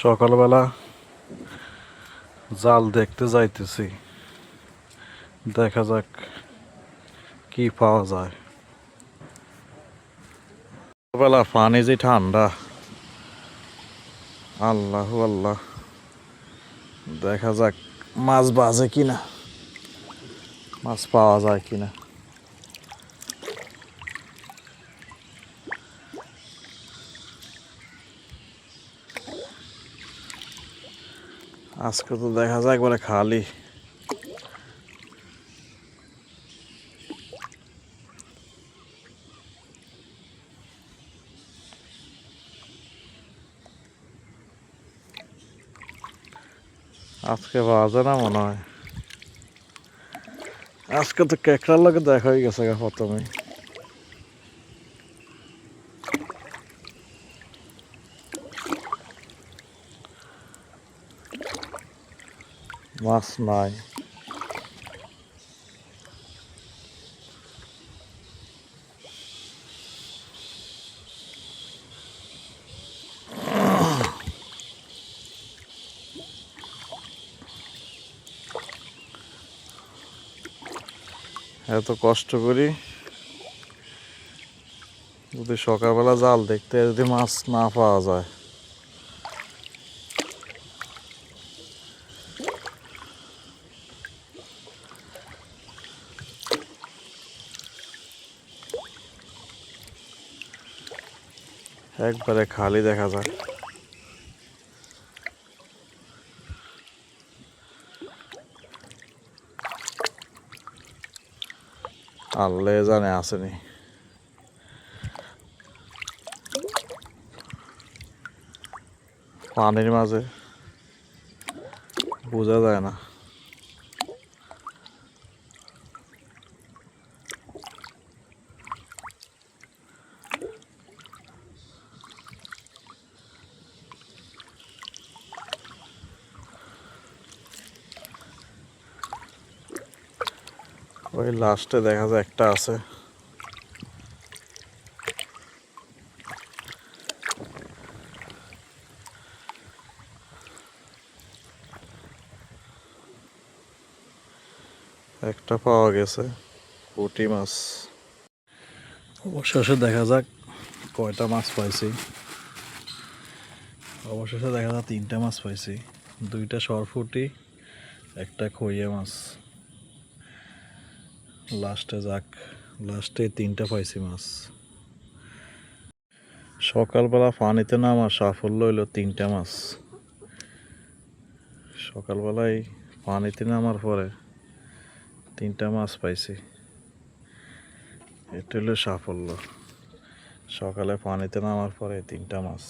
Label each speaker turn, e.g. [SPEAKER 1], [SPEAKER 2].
[SPEAKER 1] সকালবেলা জাল দেখতে যাইতেছি, দেখা যাক কি পাওয়া যায়। সকালবেলা পানি যে ঠান্ডা, আল্লাহ আল্লাহ, দেখা যাক মাছ বাজে কিনা, মাছ পাওয়া যায় কিনা। আজকে তো দেখা যায় একবারে খালি। আজকে বাজে না মনে হয়, আজকে তো কেকড়ার লাগে দেখা হয়ে গেছে প্রথমে। মাছ নাই। এত কষ্ট করি, যদি সকালবেলা জাল দেখতে যদি মাছ না পাওয়া যায়, একবারে খালি দেখা যায়। আল্লাহ জানে আসেনি। পানির মাঝে বোঝা যায় না। ওই লাস্টে দেখা যায় একটা আছে। একটা পাওয়া গেছে, পুঁটি মাছ। অবশেষে দেখা যাক কয়টা মাছ পাইছি। অবশেষে দেখা যাক 3টা মাছ পাইছি, 2টা সরপুঁটি, একটা খইয়া মাছ। লাস্টে 3টা পাইছি মাছ। সকালবেলা পানিতে নামার সাফল্য হইল 3টা মাছ। সকালবেলায় পানিতে নামার পরে 3টা মাছ পাইছি, এটা হলো সাফল্য। সকালে পানিতে নামার পরে 3টা মাছ।